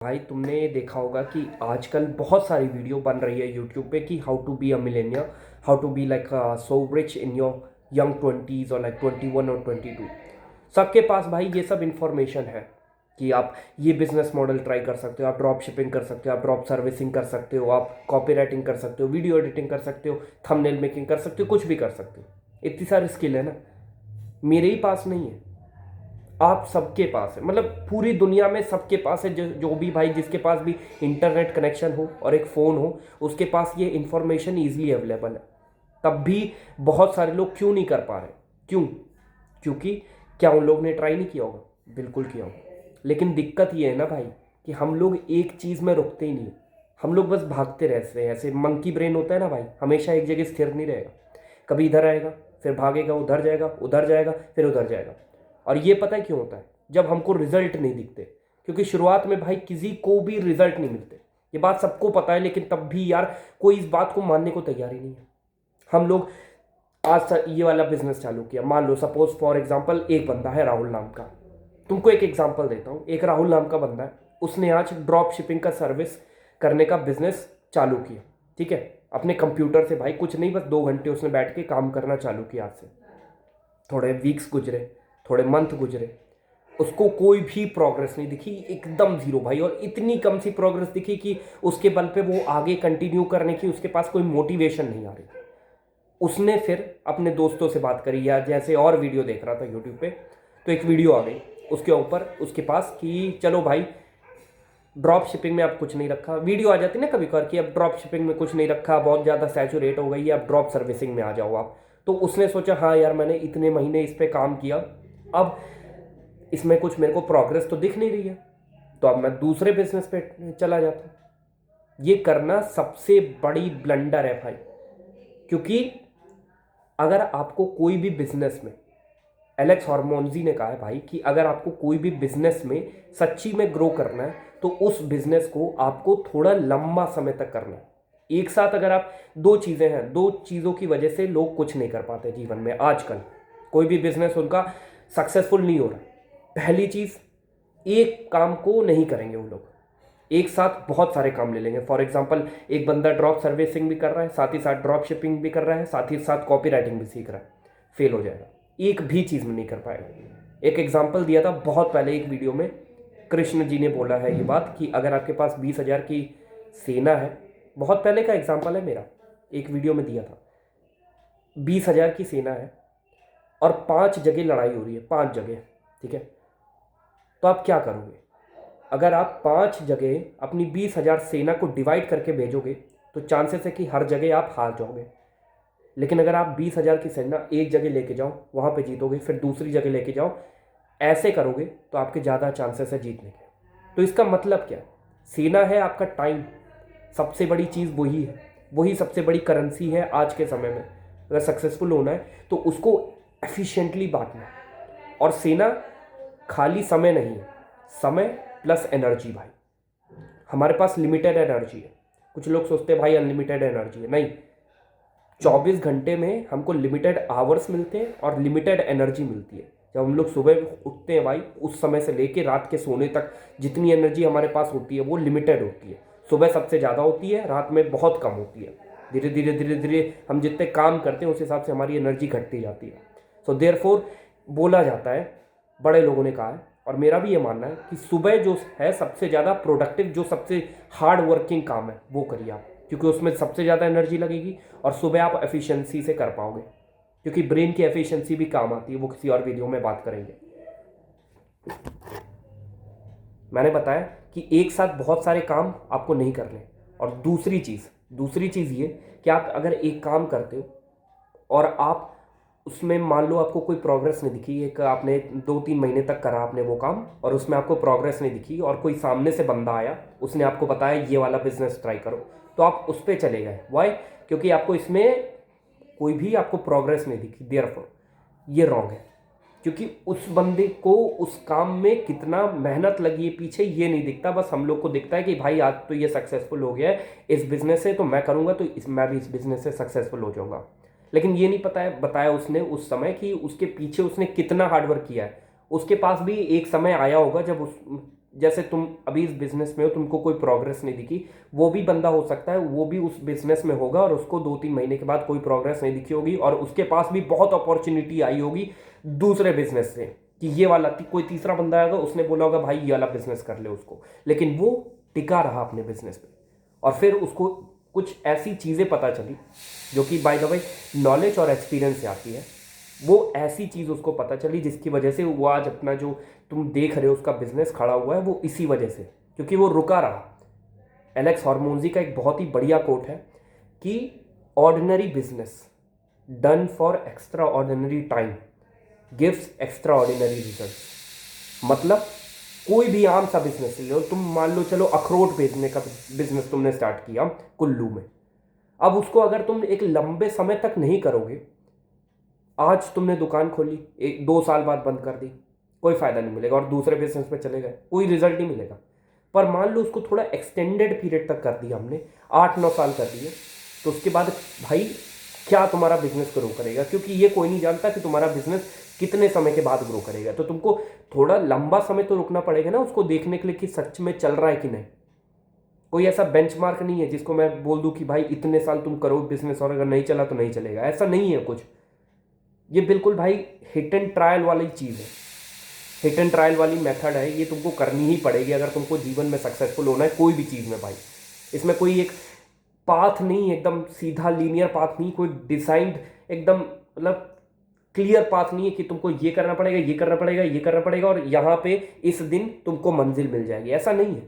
भाई तुमने देखा होगा कि आजकल बहुत सारी वीडियो बन रही है यूट्यूब पे कि how to be a millionaire, how to be like so rich in your young twenties और लाइक 21 और 22। सबके पास भाई ये सब इंफॉर्मेशन है कि आप ये बिजनेस मॉडल ट्राई कर सकते हो, आप ड्रॉप शिपिंग कर सकते हो, आप ड्रॉप सर्विसिंग कर सकते हो, आप कॉपी राइटिंग कर सकते हो, वीडियो एडिटिंग कर सकते हो, थंबनेल मेकिंग कर सकते हो, कुछ भी कर सकते हो। इतनी सारी स्किल है ना, मेरे ही पास नहीं है, आप सबके पास है। मतलब पूरी दुनिया में सबके पास है, जो भी भाई जिसके पास भी इंटरनेट कनेक्शन हो और एक फ़ोन हो, उसके पास ये इंफॉर्मेशन ईजिली अवेलेबल है। तब भी बहुत सारे लोग क्यों नहीं कर पा रहे? क्यों? क्योंकि क्या उन लोगों ने ट्राई नहीं किया होगा? बिल्कुल किया होगा। लेकिन दिक्कत ये है ना भाई कि हम लोग एक चीज़ में रुकते ही नहीं है। हम लोग बस भागते रहते हैं, ऐसे मंकी ब्रेन होता है ना भाई, हमेशा एक जगह स्थिर नहीं रहेगा। कभी इधर आएगा, फिर भागेगा, उधर जाएगा, फिर उधर जाएगा। और ये पता है क्यों होता है? जब हमको रिजल्ट नहीं दिखते। क्योंकि शुरुआत में भाई किसी को भी रिजल्ट नहीं मिलते, ये बात सबको पता है, लेकिन तब भी यार कोई इस बात को मानने को तैयार ही नहीं है। हम लोग आज ये वाला बिजनेस चालू किया, मान लो सपोज फॉर एग्जांपल एक बंदा है राहुल नाम का। तुमको एक एग्जांपल देता हूँ, एक राहुल नाम का बंदा है, उसने आज ड्रॉप शिपिंग का सर्विस करने का बिजनेस चालू किया। ठीक है, अपने कंप्यूटर से भाई कुछ नहीं, बस 2 घंटे उसने बैठ के काम करना चालू किया आज से। थोड़े वीक्स गुजरे, थोड़े मंथ गुजरे, उसको कोई भी प्रोग्रेस नहीं दिखी, एकदम जीरो भाई। और इतनी कम सी प्रोग्रेस दिखी कि उसके बल पे वो आगे कंटिन्यू करने की उसके पास कोई मोटिवेशन नहीं आ रही। उसने फिर अपने दोस्तों से बात करी, या जैसे और वीडियो देख रहा था यूट्यूब पे, तो एक वीडियो आ गई उसके ऊपर उसके पास कि चलो भाई ड्रॉप शिपिंग में अब कुछ नहीं रखा। वीडियो आ जाती ना कभी कभार कि अब ड्रॉप शिपिंग में कुछ नहीं रखा, बहुत ज़्यादा सैचुरेट हो गई है, अब ड्रॉप सर्विसिंग में आ जाओ आप। तो उसने सोचा हाँ यार, मैंने इतने महीने इस पर काम किया, अब इसमें कुछ मेरे को प्रोग्रेस तो दिख नहीं रही है, तो अब मैं दूसरे बिजनेस पे चला जाता। ये करना सबसे बड़ी ब्लंडर है भाई। क्योंकि अगर आपको कोई भी बिजनेस में, एलेक्स हॉर्मोन्जी ने कहा है भाई कि अगर आपको कोई भी बिजनेस में सच्ची में ग्रो करना है तो उस बिजनेस को आपको थोड़ा लंबा समय तक करना है। एक साथ अगर आप, दो चीज़ें हैं, दो चीज़ों की वजह से लोग कुछ नहीं कर पाते जीवन में आजकल, कोई भी बिजनेस उनका सक्सेसफुल नहीं हो रहा। पहली चीज़, एक काम को नहीं करेंगे वो लोग, एक साथ बहुत सारे काम ले लेंगे। फॉर एग्जाम्पल एक बंदा ड्रॉप सर्विसिंग भी कर रहा है, साथ ही साथ ड्रॉप शिपिंग भी कर रहा है, साथ ही साथ कॉपी राइटिंग भी सीख रहा है, फेल हो जाएगा, एक भी चीज़ में नहीं कर पाएगा। एक एग्जाम्पल दिया था बहुत पहले एक वीडियो में, कृष्ण जी ने बोला है ये बात कि अगर आपके पास 20,000 की सेना है, बहुत पहले का एग्जाम्पल है मेरा, एक वीडियो में दिया था, 20,000 की सेना है और 5 जगह लड़ाई हो रही है, 5 जगह, ठीक है, तो आप क्या करोगे? अगर आप 5 जगह अपनी 20,000 सेना को डिवाइड करके भेजोगे तो चांसेस है कि हर जगह आप हार जाओगे। लेकिन अगर आप 20,000 की सेना एक जगह लेके जाओ, वहाँ पे जीतोगे, फिर दूसरी जगह लेके जाओ, ऐसे करोगे तो आपके ज़्यादा चांसेस है जीतने के। तो इसका मतलब क्या? सेना है आपका टाइम, सबसे बड़ी चीज़ वही है, वही सबसे बड़ी करेंसी है आज के समय में। अगर सक्सेसफुल होना है तो उसको एफिशिएंटली बांटना। और सेना खाली समय नहीं है, समय प्लस एनर्जी भाई। हमारे पास लिमिटेड एनर्जी है, कुछ लोग सोचते हैं भाई अनलिमिटेड एनर्जी है, नहीं। 24 घंटे में हमको लिमिटेड आवर्स मिलते हैं और लिमिटेड एनर्जी मिलती है। जब हम लोग सुबह उठते हैं भाई, उस समय से लेके रात के सोने तक जितनी एनर्जी हमारे पास होती है वो लिमिटेड होती है। सुबह सबसे ज़्यादा होती है, रात में बहुत कम होती है। धीरे धीरे धीरे धीरे हम जितने काम करते हैं उस हिसाब से हमारी एनर्जी घटती जाती है। सो देयरफॉर बोला जाता है, बड़े लोगों ने कहा है और मेरा भी ये मानना है कि सुबह जो है सबसे ज़्यादा प्रोडक्टिव, जो सबसे हार्ड वर्किंग काम है वो करिए आप, क्योंकि उसमें सबसे ज़्यादा एनर्जी लगेगी और सुबह आप एफिशिएंसी से कर पाओगे। क्योंकि ब्रेन की एफिशिएंसी भी काम आती है, वो किसी और वीडियो में बात करेंगे। मैंने बताया कि एक साथ बहुत सारे काम आपको नहीं करने। और दूसरी चीज़ ये कि आप अगर एक काम करते हो और आप उसमें मान लो आपको कोई प्रोग्रेस नहीं दिखी, एक आपने 2-3 महीने तक करा आपने वो काम और उसमें आपको प्रोग्रेस नहीं दिखी, और कोई सामने से बंदा आया, उसने आपको बताया ये वाला बिजनेस ट्राई करो, तो आप उस पर चले गए। वाई? क्योंकि आपको इसमें कोई भी आपको प्रोग्रेस नहीं दिखी। देयरफॉर ये रॉन्ग है, क्योंकि उस बंदे को उस काम में कितना मेहनत लगी है पीछे ये नहीं दिखता। बस हम लोग को दिखता है कि भाई आज तो ये सक्सेसफुल हो गया है इस बिजनेस से, तो मैं करूँगा तो मैं भी इस बिजनेस से सक्सेसफुल हो जाऊँगा। लेकिन ये नहीं पता है, बताया उसने उस समय कि उसके पीछे उसने कितना हार्डवर्क किया है। उसके पास भी एक समय आया होगा जब जैसे तुम अभी इस बिजनेस में हो, तुमको कोई प्रोग्रेस नहीं दिखी, वो भी बंदा हो सकता है वो भी उस बिजनेस में होगा और उसको 2-3 महीने के बाद कोई प्रोग्रेस नहीं दिखी होगी और उसके पास भी बहुत अपॉर्चुनिटी आई होगी दूसरे बिजनेस से कि ये वाला कोई तीसरा बंदा आएगा, उसने बोला होगा भाई ये वाला बिजनेस कर ले उसको, लेकिन वो टिका रहा अपने बिजनेस पे और फिर उसको कुछ ऐसी चीज़ें पता चली जो कि बाय द वे नॉलेज और एक्सपीरियंस से आती है। वो ऐसी चीज़ उसको पता चली जिसकी वजह से वो आज अपना जो तुम देख रहे हो उसका बिजनेस खड़ा हुआ है, वो इसी वजह से, क्योंकि वो रुका रहा। एलेक्स हॉर्मोन्जी का एक बहुत ही बढ़िया कोट है कि ordinary business done for extra ordinary time gives extra ordinary result. मतलब कोई भी आम सा बिजनेस ले लो, तुम मान लो चलो अखरोट बेचने का बिजनेस तुमने स्टार्ट किया कुल्लू में, अब उसको अगर तुम एक लंबे समय तक नहीं करोगे, आज तुमने दुकान खोली, 1-2 साल बाद बंद कर दी, कोई फायदा नहीं मिलेगा और दूसरे बिजनेस में चले गए, कोई रिजल्ट नहीं मिलेगा। पर मान लो उसको थोड़ा एक्सटेंडेड पीरियड तक कर दिया हमने, 8-9 साल कर दिए, तो उसके बाद भाई क्या तुम्हारा बिजनेस ग्रो करेगा, क्योंकि ये कोई नहीं जानता कि तुम्हारा बिजनेस कितने समय के बाद ग्रो करेगा। तो तुमको थोड़ा लंबा समय तो रुकना पड़ेगा ना उसको देखने के लिए कि सच में चल रहा है कि नहीं। कोई ऐसा बेंचमार्क नहीं है जिसको मैं बोल दूं कि भाई इतने साल तुम करो बिजनेस और अगर नहीं चला तो नहीं चलेगा, ऐसा नहीं है कुछ। ये बिल्कुल भाई हिट एंड ट्रायल वाली चीज़ है, हिट एंड ट्रायल वाली मेथड है, ये तुमको करनी ही पड़ेगी अगर तुमको जीवन में सक्सेसफुल होना है कोई भी चीज़ में भाई। इसमें कोई एक पाथ नहीं, एकदम सीधा लीनियर पाथ नहीं, कोई डिसाइंड एकदम मतलब क्लियर पाथ नहीं है कि तुमको ये करना पड़ेगा, ये करना पड़ेगा, ये करना पड़ेगा और यहाँ पे इस दिन तुमको मंजिल मिल जाएगी, ऐसा नहीं है।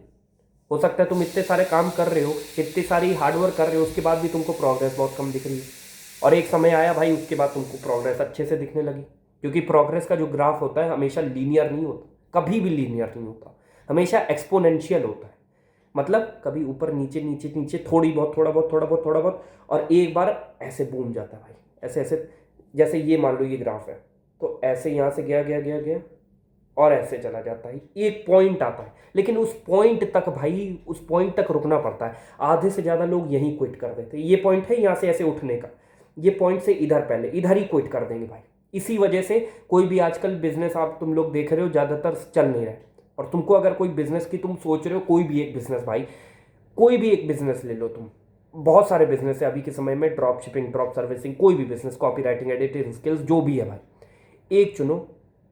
हो सकता है तुम इतने सारे काम कर रहे हो, इतनी सारी हार्डवर्क कर रहे हो, उसके बाद भी तुमको प्रोग्रेस बहुत कम दिख रही है और एक समय आया भाई उसके बाद तुमको प्रोग्रेस अच्छे से दिखने लगी। क्योंकि प्रोग्रेस का जो ग्राफ होता है हमेशा लीनियर नहीं होता, कभी भी लीनियर नहीं होता, हमेशा एक्सपोनेंशियल होता है। मतलब कभी ऊपर नीचे नीचे नीचे थोड़ी बहुत थोड़ा बहुत थोड़ा बहुत थोड़ा बहुत और एक बार ऐसे बूम जाता है भाई, ऐसे ऐसे। जैसे ये मान लो ये ग्राफ है, तो ऐसे यहाँ से गया गया गया गया और ऐसे चला जाता है, एक पॉइंट आता है, लेकिन उस पॉइंट तक भाई, उस पॉइंट तक रुकना पड़ता है। आधे से ज़्यादा लोग यहीं क्विट कर देते हैं। ये पॉइंट है यहाँ से ऐसे उठने का, ये पॉइंट से इधर पहले इधर ही क्विट कर देंगे भाई। इसी वजह से कोई भी आजकल बिजनेस आप तुम लोग देख रहे हो ज़्यादातर चल नहीं रहे। और तुमको अगर कोई बिजनेस की तुम सोच रहे हो, कोई भी एक बिजनेस भाई, कोई भी एक बिजनेस ले लो तुम, बहुत सारे बिजनेस है अभी के समय में, ड्रॉप शिपिंग, ड्रॉप सर्विसिंग, कोई भी business, copy writing, editing skills, जो भी है भाई, एक चुनो।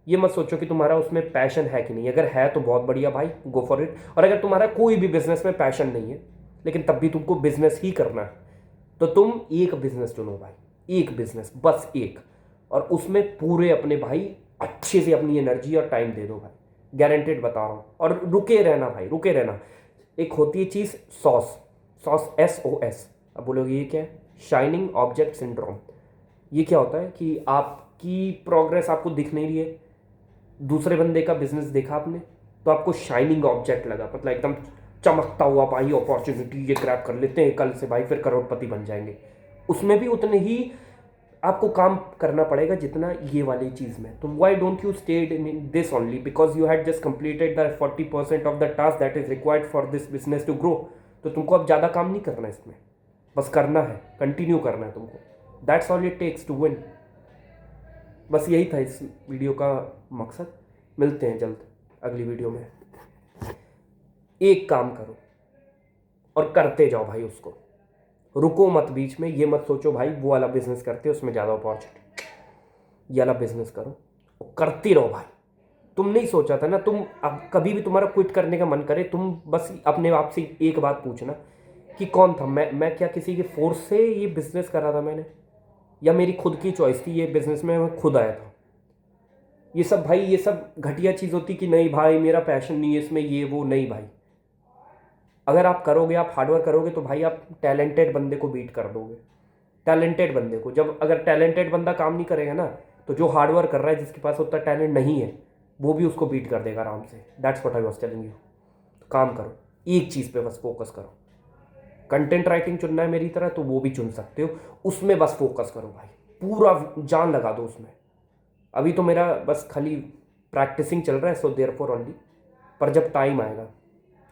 ये मत सोचो कि तुम्हारा उसमें पैशन है कि नहीं, अगर है तो बहुत बढ़िया भाई, गो फॉर इट। और अगर तुम्हारा कोई भी बिजनेस में पैशन नहीं है लेकिन तब भी तुमको बिजनेस ही करना है, तो तुम एक बिजनेस चुनो भाई, एक बिजनेस, बस एक, और उसमें पूरे अपने भाई अच्छे से अपनी एनर्जी और टाइम दे दो भाई, गारंटेड बता रहा हूँ। और रुके रहना भाई, रुके रहना। एक होती है चीज़ सॉस, सॉस SOS। अब बोलोगे ये क्या है? Shining object syndrome. ये क्या होता है कि आपकी प्रोग्रेस आपको दिख नहीं रही है, दूसरे बंदे का बिजनेस देखा आपने तो आपको शाइनिंग ऑब्जेक्ट लगा, मतलब एकदम चमकता हुआ भाई अपॉर्चुनिटी, ये ग्रैब कर लेते हैं कल से भाई फिर करोड़पति बन जाएंगे। उसमें भी उतने ही आपको काम करना पड़ेगा जितना ये वाली चीज़ में। तो why don't you stayed in this only because you had just completed the 40% of the task that is required for this business to grow. तो तुमको अब ज़्यादा काम नहीं करना है इसमें, बस करना है, कंटिन्यू करना है तुमको। That's all it takes to win. बस यही था इस वीडियो का मकसद। मिलते हैं जल्द अगली वीडियो में। एक काम करो और करते जाओ भाई उसको, रुको मत बीच में। ये मत सोचो भाई वो वाला बिजनेस करते उसमें ज़्यादा अपॉर्चुनिटी, ये वाला बिजनेस करो और करते रहो भाई। तुम नहीं सोचा था ना, तुम अब कभी भी तुम्हारा क्विट करने का मन करे, तुम बस अपने आप से एक बात पूछना कि कौन था मैं क्या किसी के फोर्स से ये बिजनेस करा था मैंने, या मेरी खुद की चॉइस थी ये बिजनेस में मैं खुद आया था। ये सब भाई, ये सब घटिया चीज़ होती कि नहीं भाई मेरा पैशन नहीं है इसमें, ये वो नहीं भाई। अगर आप करोगे, आप हार्डवर्क करोगे तो भाई आप टैलेंटेड बंदे को बीट कर दोगे। टैलेंटेड बंदे को, जब अगर टैलेंटेड बंदा काम नहीं करेगा ना, तो जो हार्डवर्क कर रहा है जिसके पास उतना टैलेंट नहीं है वो भी उसको बीट कर देगा आराम से। That's what I was telling you. काम करो, एक चीज़ पे बस फोकस करो। कंटेंट राइटिंग चुनना है मेरी तरह तो वो भी चुन सकते हो, उसमें बस फोकस करो भाई, पूरा जान लगा दो उसमें। अभी तो मेरा बस खाली प्रैक्टिसिंग चल रहा है, सो देयर फॉर ओनली। पर जब टाइम आएगा,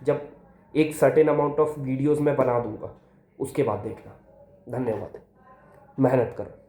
जब एक सर्टेन अमाउंट ऑफ वीडियोस मैं बना दूंगा, उसके बाद देखना। धन्यवाद, मेहनत करो।